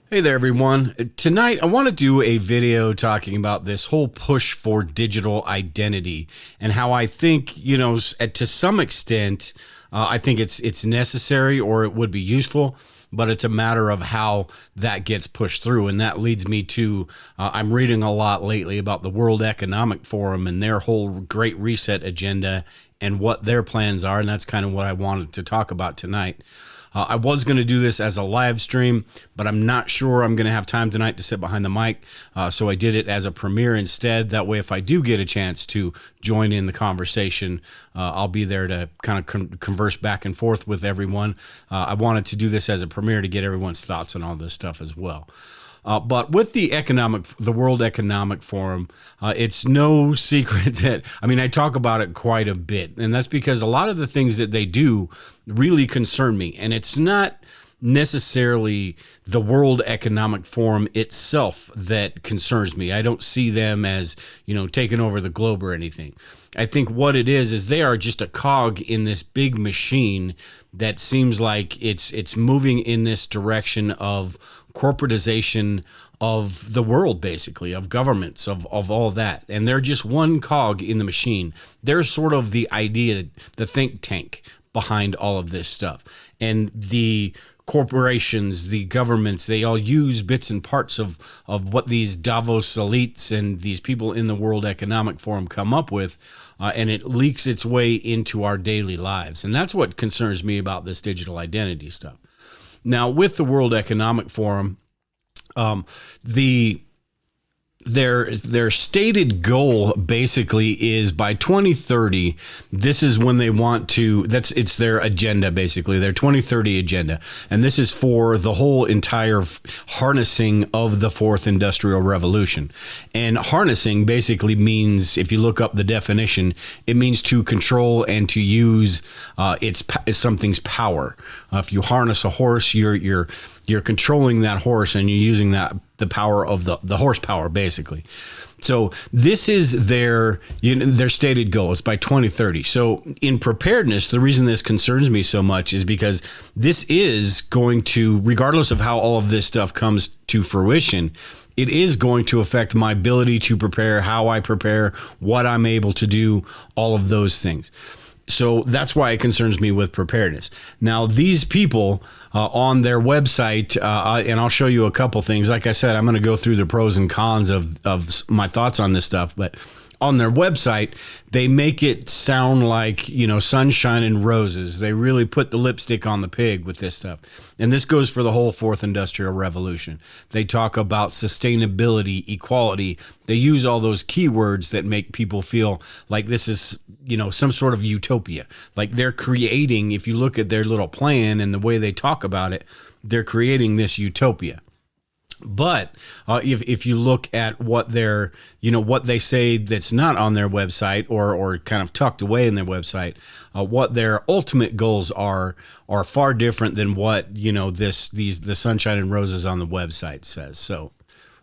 Hey there, everyone. Tonight, I want to do a video talking about this whole push for digital identity and how I think, to some extent, I think it's necessary or it would be useful, but it's a matter of how that gets pushed through. And that leads me to, I'm reading a lot lately about the World Economic Forum and their whole Great Reset agenda and what their plans are. And that's kind of what I wanted to talk about tonight. I was going to do this as a live stream, but I'm not sure I'm going to have time tonight to sit behind the mic. So I did it as a premiere instead. That way, if I do get a chance to join in the conversation, I'll be there to kind of converse back and forth with everyone. I wanted to do this as a premiere to get everyone's thoughts on all this stuff as well. But with the World Economic Forum, it's no secret that, I talk about it quite a bit. And that's because a lot of the things that they do really concern me. And it's not necessarily the World Economic Forum itself that concerns me. I don't see them as, taking over the globe or anything. I think what it is they are just a cog in this big machine that seems like it's moving in this direction of corporatization of the world, basically, of governments, of all that. And they're just one cog in the machine. They're sort of the idea, the think tank behind all of this stuff. And the corporations, the governments, they all use bits and parts of what these Davos elites and these people in the World Economic Forum come up with, and it leaks its way into our daily lives. And that's what concerns me about this digital identity stuff. Now, with the World Economic Forum, their stated goal basically is by 2030, this is when they want to, it's their agenda, basically, their 2030 agenda. And this is for the whole entire harnessing of the fourth industrial revolution. And harnessing basically means, if you look up the definition, it means to control and to use something's power. If you harness a horse, you're controlling that horse and you're using the power of the horsepower, basically. So this is their stated goal is by 2030. So in preparedness, the reason this concerns me so much is because this is going to, regardless of how all of this stuff comes to fruition, it is going to affect my ability to prepare, how I prepare, what I'm able to do, all of those things. So that's why it concerns me with preparedness. Now, these people on their website, and I'll show you a couple things. Like I said, I'm going to go through the pros and cons of my thoughts on this stuff. But on their website, they make it sound like, sunshine and roses. They really put the lipstick on the pig with this stuff. And this goes for the whole fourth industrial revolution. They talk about sustainability, equality. They use all those keywords that make people feel like this is, some sort of utopia. Like they're creating, if you look at their little plan and the way they talk about it, they're creating this utopia. But if you look at what what they say that's not on their website or kind of tucked away in their website, what their ultimate goals are far different than what the sunshine and roses on the website says. So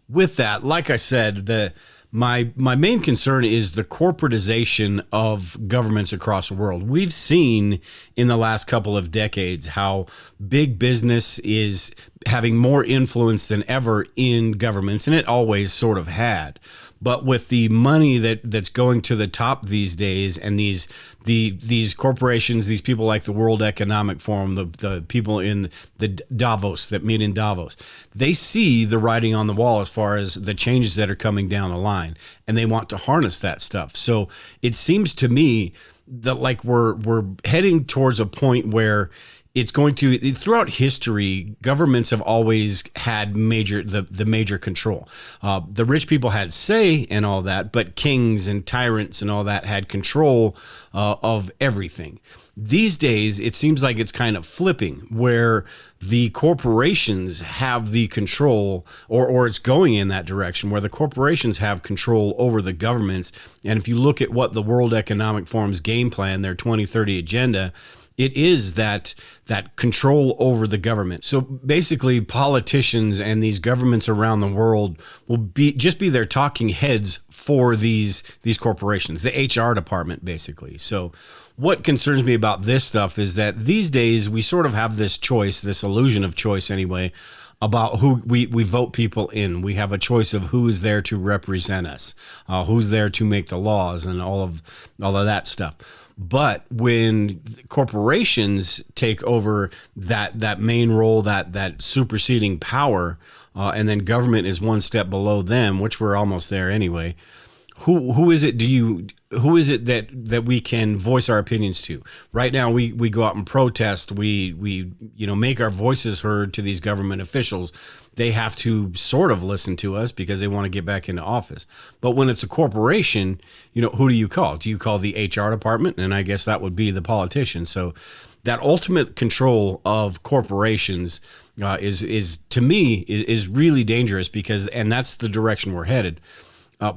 with that, like I said, my main concern is the corporatization of governments across the world. We've seen in the last couple of decades how big business is having more influence than ever in governments, and it always sort of had. But with the money that's going to the top these days, and these corporations, these people like the World Economic Forum, the people in the Davos that meet in Davos, they see the writing on the wall as far as the changes that are coming down the line, and they want to harness that stuff. So it seems to me that like we're heading towards a point where it's going to, throughout history, governments have always had the major control. The rich people had say and all that, but kings and tyrants and all that had control of everything. These days, it seems like it's kind of flipping, where the corporations have the control, or it's going in that direction, where the corporations have control over the governments. And if you look at what the World Economic Forum's game plan, their 2030 agenda, it is that control over the government. So basically, politicians and these governments around the world will be their talking heads for these corporations, the HR department, basically. So what concerns me about this stuff is that these days we sort of have this choice, this illusion of choice anyway, about who we vote people in. We have a choice of who is there to represent us, who's there to make the laws, and all of that stuff. But when corporations take over that main role, that superseding power, and then government is one step below them, which we're almost there anyway. Who is it that we can voice our opinions to? Right now, we go out and protest. We make our voices heard to these government officials. They have to sort of listen to us because they want to get back into office. But when it's a corporation, who do you call? Do you call the HR department? And I guess that would be the politician. So that ultimate control of corporations is to me is really dangerous, and that's the direction we're headed.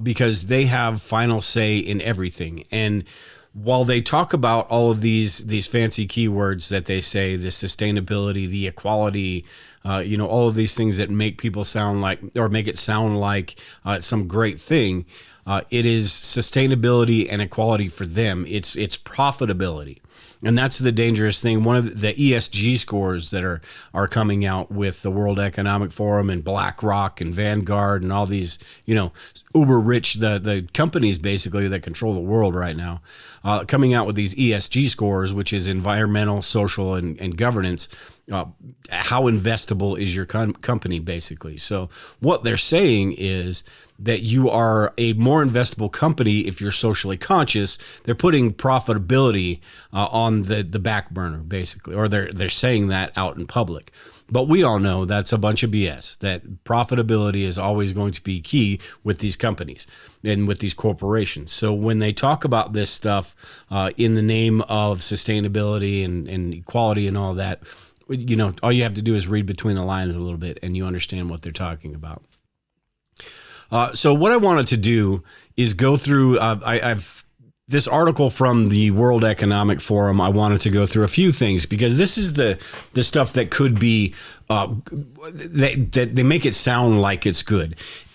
Because they have final say in everything. And while they talk about all of these fancy keywords that they say, the sustainability, the equality, all of these things that make people sound like, or make it sound like some great thing, it is sustainability and equality for them. It's profitability. And that's the dangerous thing. One of the ESG scores that are coming out with the World Economic Forum and BlackRock and Vanguard and all these, uber rich, the companies basically that control the world right now, coming out with these ESG scores, which is environmental, social, and governance. How investable is your company, basically? So what they're saying is that you are a more investable company if you're socially conscious. They're putting profitability on the back burner, basically, or they're saying that out in public. But we all know that's a bunch of BS, that profitability is always going to be key with these companies and with these corporations. So when they talk about this stuff in the name of sustainability and equality and all that, all you have to do is read between the lines a little bit and you understand what they're talking about. So what I wanted to do is go through, I've this article from the World Economic Forum. I wanted to go through a few things because this is the stuff that could be, that they make it sound like it's good.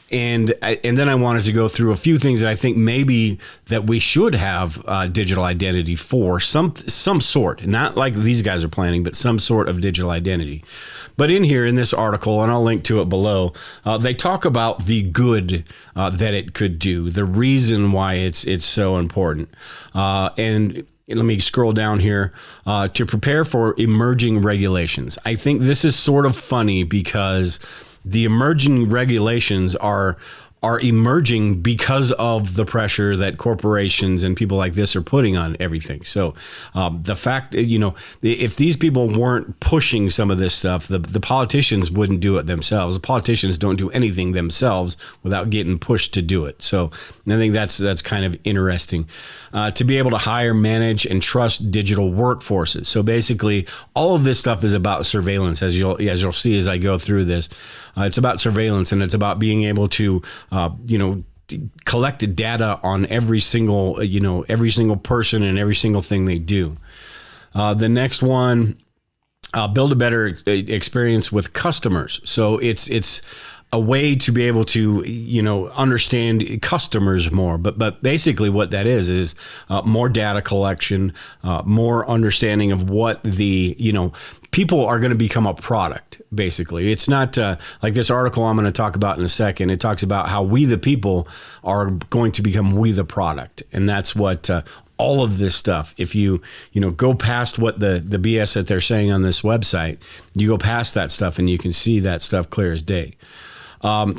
And then I wanted to go through a few things that I think maybe that we should have digital identity for some sort, not like these guys are planning, but some sort of digital identity. But in here, in this article, and I'll link to it below, they talk about the good that it could do, the reason why it's so important. And let me scroll down here to prepare for emerging regulations. I think this is sort of funny because the emerging regulations are emerging because of the pressure that corporations and people like this are putting on everything. So the fact, if these people weren't pushing some of this stuff, the politicians wouldn't do it themselves. The politicians don't do anything themselves without getting pushed to do it. So I think that's kind of interesting. To be able to hire, manage, and trust digital workforces. So basically, all of this stuff is about surveillance, as you'll see as I go through this. It's about surveillance, and it's about being able to, collect data on every single person and every single thing they do. The next one, build a better experience with customers. So it's a way to be able to, understand customers more. But basically what that is more data collection, more understanding of what people are going to become a product, basically. It's not like this article I'm going to talk about in a second. It talks about how we, the people, are going to become we, the product. And that's what all of this stuff, if you go past what the BS that they're saying on this website, you go past that stuff and you can see that stuff clear as day.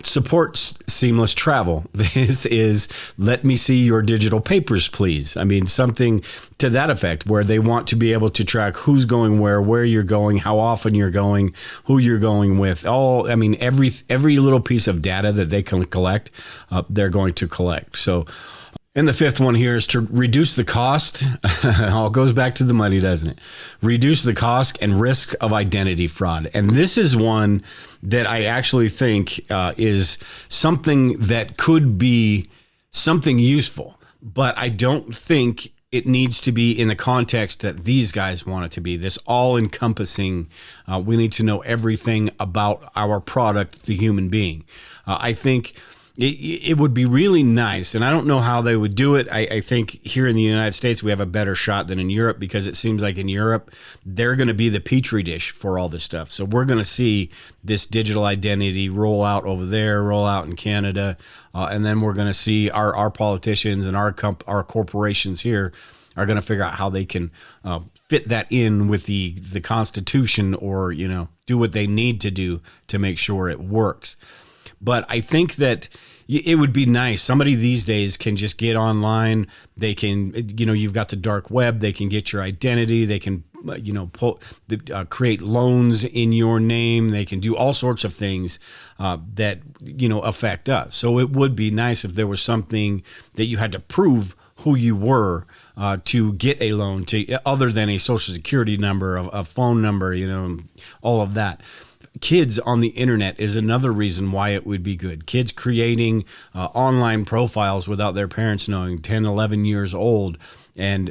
Support seamless travel. This is, let me see your digital papers, please. I mean, something to that effect, where they want to be able to track who's going where you're going, how often you're going, who you're going with. Every little piece of data that they can collect, they're going to collect. So, and the fifth one here is to reduce the cost. It all goes back to the money, doesn't it? Reduce the cost and risk of identity fraud. And this is one that I actually think is something that could be something useful, but I don't think it needs to be in the context that these guys want it to be. This all-encompassing, we need to know everything about our product, the human being. I think it would be really nice, and I don't know how they would do it. I think here in the United States we have a better shot than in Europe, because it seems like in Europe they're going to be the petri dish for all this stuff. So we're going to see this digital identity roll out over there, roll out in Canada, and then we're going to see our politicians and our corporations here are going to figure out how they can fit that in with the Constitution, or do what they need to do to make sure it works. But I think that it would be nice. Somebody these days can just get online. They can, you've got the dark web. They can get your identity. They can, create loans in your name. They can do all sorts of things that, affect us. So it would be nice if there was something that you had to prove who you were to get a loan, other than a social security number, a phone number, all of that. Kids on the internet is another reason why it would be good. Kids creating online profiles without their parents knowing, 10, 11 years old. And,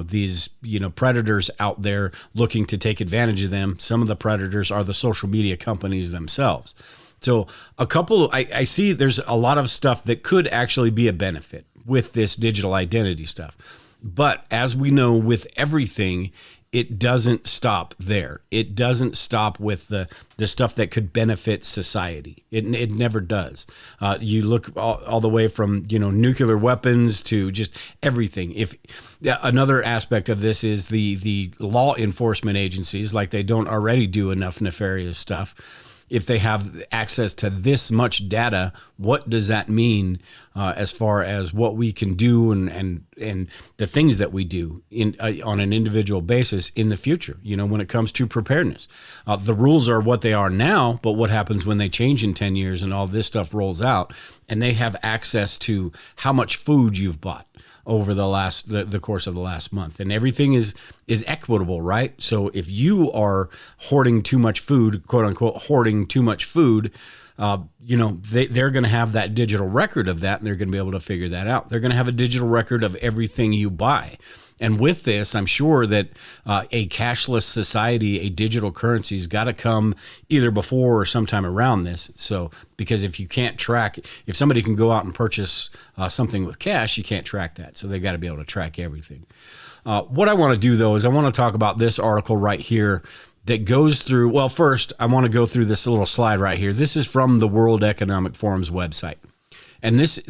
these, predators out there looking to take advantage of them. Some of the predators are the social media companies themselves. So I see there's a lot of stuff that could actually be a benefit with this digital identity stuff. But as we know with everything, it doesn't stop there. It doesn't stop with the stuff that could benefit society. It never does. You look all the way from nuclear weapons to just everything. Another aspect of this is the law enforcement agencies, like they don't already do enough nefarious stuff. If they have access to this much data, what does that mean as far as what we can do and the things that we do on an individual basis in the future, when it comes to preparedness? The rules are what they are now, but what happens when they change in 10 years and all this stuff rolls out and they have access to how much food you've bought over the course of the last month, and everything is equitable, right? So if you are hoarding too much food, quote unquote, hoarding too much food, they're going to have that digital record of that, and they're going to be able to figure that out. They're going to have a digital record of everything you buy. And with this, I'm sure that a cashless society, a digital currency has got to come either before or sometime around this. So, because if you can't track, if somebody can go out and purchase something with cash, you can't track that. So they got to be able to track everything. What I want to do, though, is I want to talk about this article right here that goes through, well, first, I want to go through this little slide right here. This is from the World Economic Forum's website. And this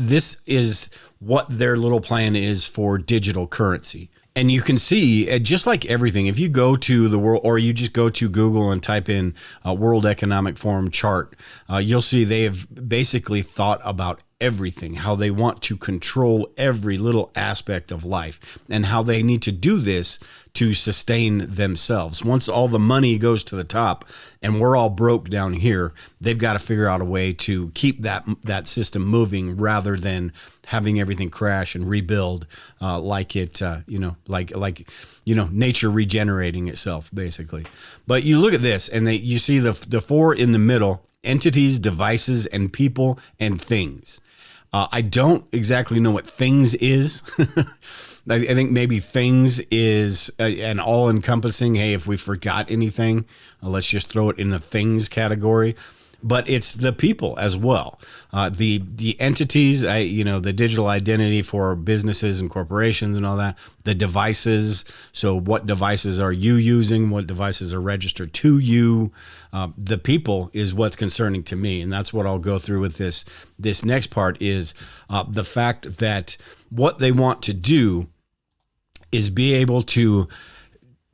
is what their little plan is for digital currency. And you can see, just like everything, if you go to the world, or you just go to Google and type in World Economic Forum chart, you'll see they have basically thought about everything, how they want to control every little aspect of life, and how they need to do this to sustain themselves. Once all the money goes to the top and we're all broke down here, they've got to figure out a way to keep that system moving rather than having everything crash and rebuild like nature regenerating itself, basically. But you look at this and you see the four in the middle: entities, devices, and people and things. I don't exactly know what things is. I think maybe things is an all-encompassing, hey, if we forgot anything, let's just throw it in the things category. But it's the people as well. The entities, the digital identity for businesses and corporations and all that. The devices, so what devices are you using? What devices are registered to you? The people is what's concerning to me, and that's what I'll go through with this. This next part is the fact that what they want to do is be able to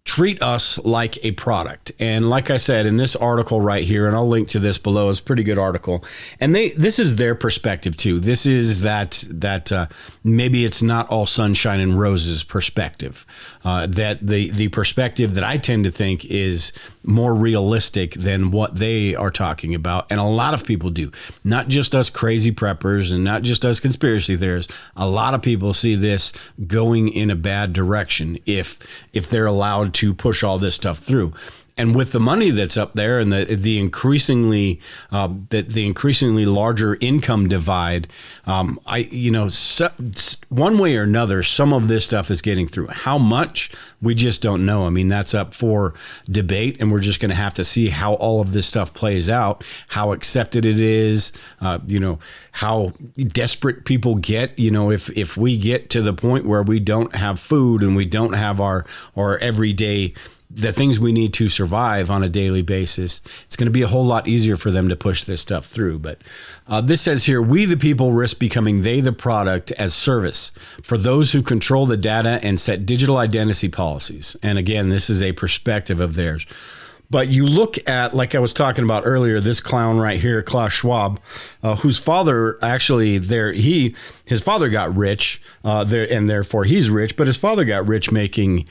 treat us like a product. And like I said, in this article right here, and I'll link to this below, it's a pretty good article. And this is their perspective too. This is that maybe it's not all sunshine and roses perspective. That the perspective that I tend to think is more realistic than what they are talking about. And a lot of people do. Not just us crazy preppers and not just us conspiracy theorists. A lot of people see this going in a bad direction if they're allowed to push all this stuff through. And with the money that's up there and the increasingly larger income divide, one way or another, some of this stuff is getting through. How much, we just don't know. I mean, that's up for debate, and we're just going to have to see how all of this stuff plays out, how accepted it is, how desperate people get. If we get to the point where we don't have food and we don't have our everyday, the things we need to survive on a daily basis, it's going to be a whole lot easier for them to push this stuff through. But this says here, we the people risk becoming they the product as service for those who control the data and set digital identity policies. And again, this is a perspective of theirs. But you look at, like I was talking about earlier, this clown right here, Klaus Schwab, whose father actually his father got rich and therefore he's rich, but his father got rich making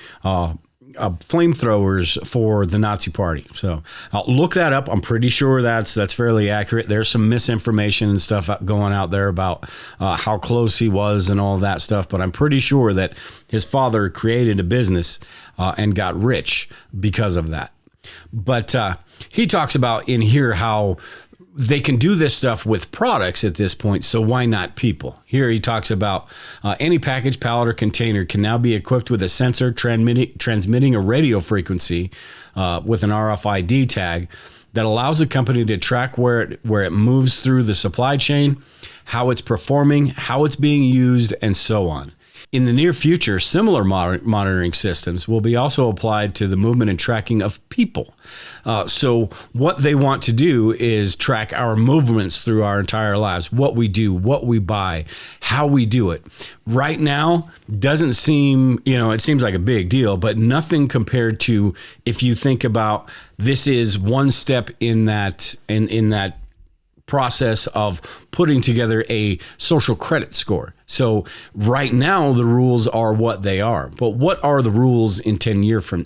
flamethrowers for the Nazi Party. So I'll look that up. I'm pretty sure that's fairly accurate. There's some misinformation and stuff going out there about how close he was and all that stuff, but I'm pretty sure that his father created a business and got rich because of that. But he talks about in here how they can do this stuff with products at this point, so why not people? Here he talks about any package, pallet, or container can now be equipped with a sensor transmitting a radio frequency with an RFID tag that allows a company to track where it moves through the supply chain, how it's performing, how it's being used, and so on. In the near future, similar monitoring systems will be also applied to the movement and tracking of people. So what they want to do is track our movements through our entire lives, what we do, what we buy, how we do it. Right now, doesn't seem, it seems like a big deal, but nothing compared to if you think about this is one step in that process of putting together a social credit score. So right now the rules are what they are, but what are the rules in 10 years from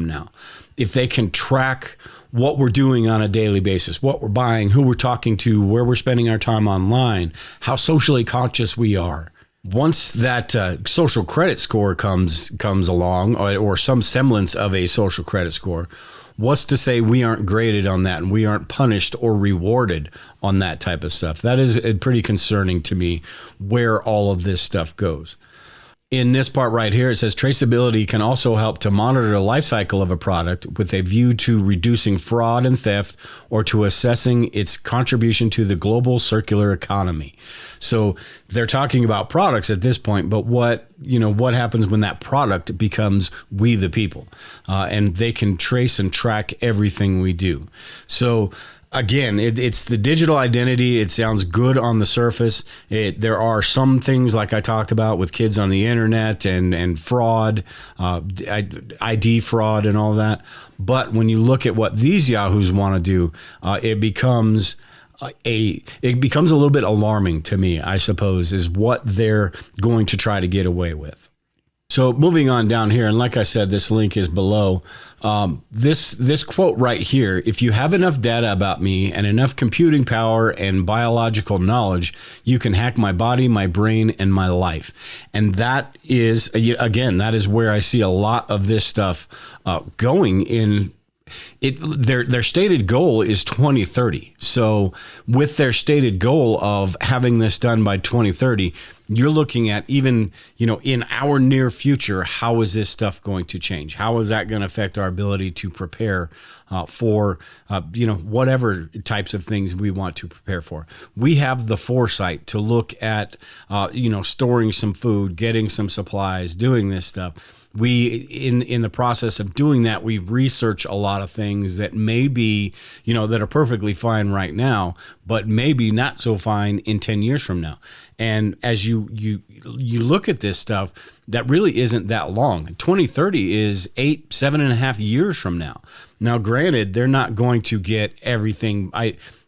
now? If they can track what we're doing on a daily basis, what we're buying, who we're talking to, where we're spending our time online, how socially conscious we are. Once that social credit score comes along, or some semblance of a social credit score, what's to say we aren't graded on that and we aren't punished or rewarded on that type of stuff? That is pretty concerning to me, where all of this stuff goes. In this part right here, it says traceability can also help to monitor the life cycle of a product with a view to reducing fraud and theft or to assessing its contribution to the global circular economy. So they're talking about products at this point, but what happens when that product becomes we the people, and they can trace and track everything we do. So again, it's the digital identity. It sounds good on the surface. There are some things like I talked about with kids on the internet and fraud, ID fraud and all that. But when you look at what these yahoos want to do, it becomes a little bit alarming to me, I suppose, is what they're going to try to get away with. So moving on down here, and like I said, this link is below. This quote right here: if you have enough data about me and enough computing power and biological knowledge, you can hack my body, my brain, and my life. And that is, again, that is where I see a lot of this stuff going in. Their stated goal is 2030. So with their stated goal of having this done by 2030, you're looking at even, in our near future, how is this stuff going to change? How is that going to affect our ability to prepare for, whatever types of things we want to prepare for? We have the foresight to look at, storing some food, getting some supplies, doing this stuff. We, in the process of doing that, we research a lot of things that may be, that are perfectly fine right now, but maybe not so fine in 10 years from now. And as you look at this stuff, that really isn't that long. 2030 is 7.5 years from now. Now, granted, they're not going to get everything.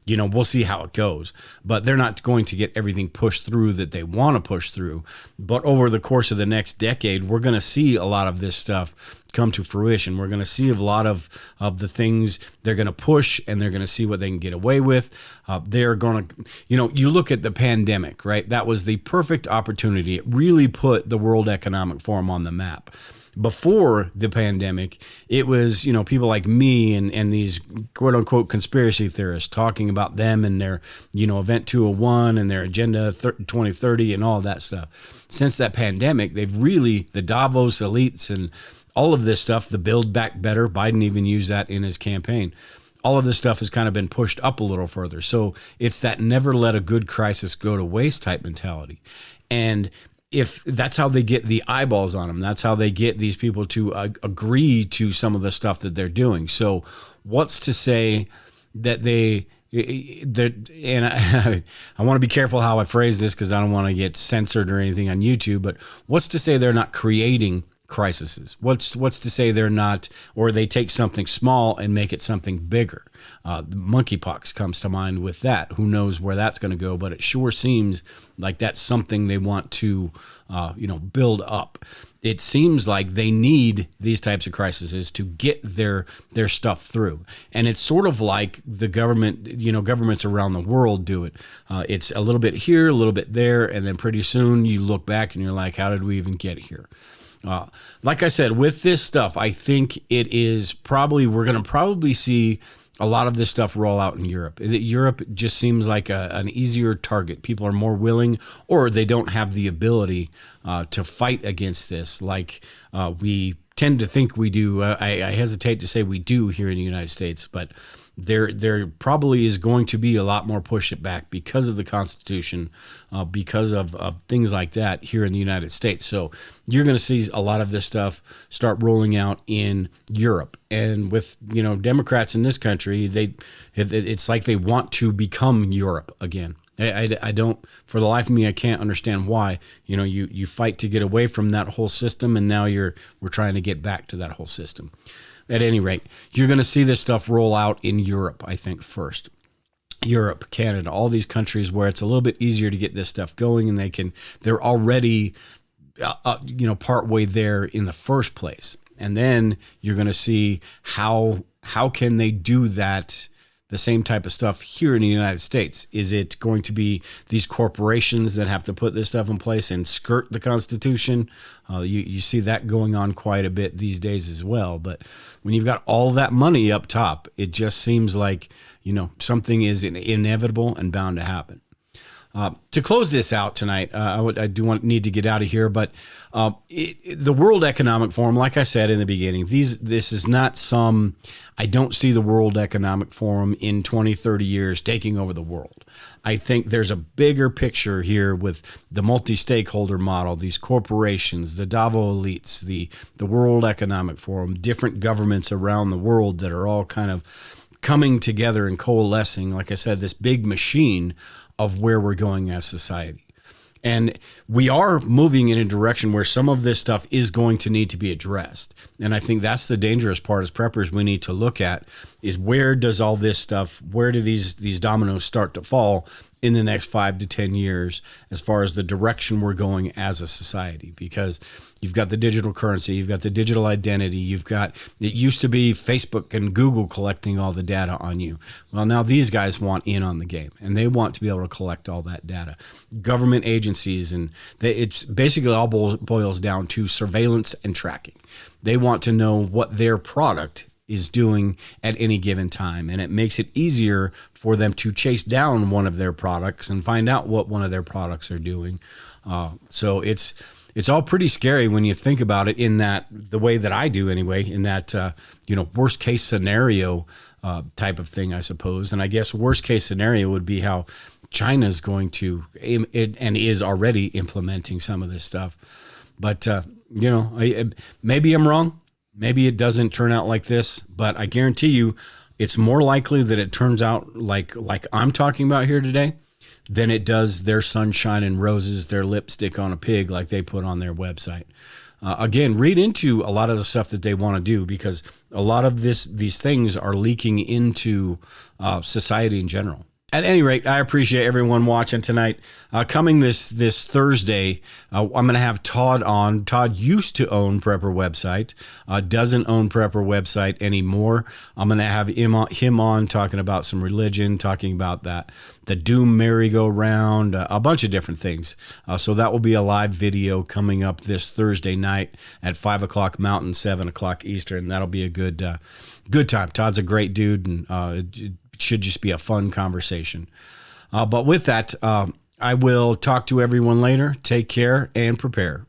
We'll see how it goes, but they're not going to get everything pushed through that they want to push through. But over the course of the next decade, we're going to see a lot of this stuff come to fruition. We're going to see a lot of the things they're going to push, and they're going to see what they can get away with. They're going to, you look at the pandemic, right? That was the perfect opportunity. It really put the World Economic Forum on the map. before the pandemic, it was, people like me and these quote unquote conspiracy theorists talking about them and their, Event 201 and their Agenda 2030 and all of that stuff. Since that pandemic, the Davos elites and all of this stuff, the Build Back Better, Biden even used that in his campaign. All of this stuff has kind of been pushed up a little further. So it's that never let a good crisis go to waste type mentality. And if that's how they get the eyeballs on them, that's how they get these people to agree to some of the stuff that they're doing. So what's to say that and I want to be careful how I phrase this because I don't want to get censored or anything on YouTube, but what's to say they're not creating crises? What's to say they're not, or they take something small and make it something bigger? Monkeypox comes to mind with that. Who knows where that's going to go, but it sure seems like that's something they want to, build up. It seems like they need these types of crises to get their stuff through. And it's sort of like the government, governments around the world do it. It's a little bit here, a little bit there, and then pretty soon you look back and you're like, how did we even get here? Like I said, with this stuff, I think we're going to probably see a lot of this stuff roll out in Europe. Europe just seems like an easier target. People are more willing, or they don't have the ability to fight against this like we tend to think we do. I hesitate to say we do here in the United States, but there probably is going to be a lot more push it back because of the Constitution, because of things like that here in the United States. So you're going to see a lot of this stuff start rolling out in Europe. And with, Democrats in this country, it's like they want to become Europe again. I don't, for the life of me, I can't understand why. You fight to get away from that whole system, and now we're trying to get back to that whole system. At any rate, you're going to see this stuff roll out in Europe, I think, first. Europe, Canada, all these countries where it's a little bit easier to get this stuff going, and they're already, partway there in the first place. And then you're going to see how can they do that, the same type of stuff here in the United States. Is it going to be these corporations that have to put this stuff in place and skirt the Constitution? You see that going on quite a bit these days as well. But when you've got all that money up top, it just seems like, something is inevitable and bound to happen. To close this out tonight, I do need to get out of here, but the World Economic Forum, like I said in the beginning, this is not I don't see the World Economic Forum in 20, 30 years taking over the world. I think there's a bigger picture here with the multi-stakeholder model, these corporations, the Davos elites, the World Economic Forum, different governments around the world that are all kind of coming together and coalescing, like I said, this big machine of where we're going as society. And we are moving in a direction where some of this stuff is going to need to be addressed. And I think that's the dangerous part as preppers we need to look at is where does all this stuff, where do these dominoes start to fall in the next 5 to 10 years as far as the direction we're going as a society? Because you've got the digital currency, you've got the digital identity, it used to be Facebook and Google collecting all the data on you. Well, now these guys want in on the game, and they want to be able to collect all that data. Government agencies, and it's basically all boils down to surveillance and tracking. They want to know what their product is doing at any given time. And it makes it easier for them to chase down one of their products and find out what one of their products are doing. So it's all pretty scary when you think about it in the way that I do anyway, in that, worst case scenario type of thing, I suppose. And I guess worst case scenario would be how China's going to, and is already implementing some of this stuff. But, maybe I'm wrong. Maybe it doesn't turn out like this, but I guarantee you it's more likely that it turns out like I'm talking about here today than it does their sunshine and roses, their lipstick on a pig like they put on their website. Again, read into a lot of the stuff that they want to do, because a lot of these things are leaking into society in general. At any rate, I appreciate everyone watching tonight. Coming this Thursday, I'm going to have Todd on. Todd used to own Prepper Website, doesn't own Prepper Website anymore. I'm going to have him on talking about some religion, talking about the Doom merry-go-round, a bunch of different things. So that will be a live video coming up this Thursday night at 5 o'clock Mountain, 7 o'clock Eastern. That'll be a good time. Todd's a great dude, and it should just be a fun conversation. But with that, I will talk to everyone later. Take care and prepare.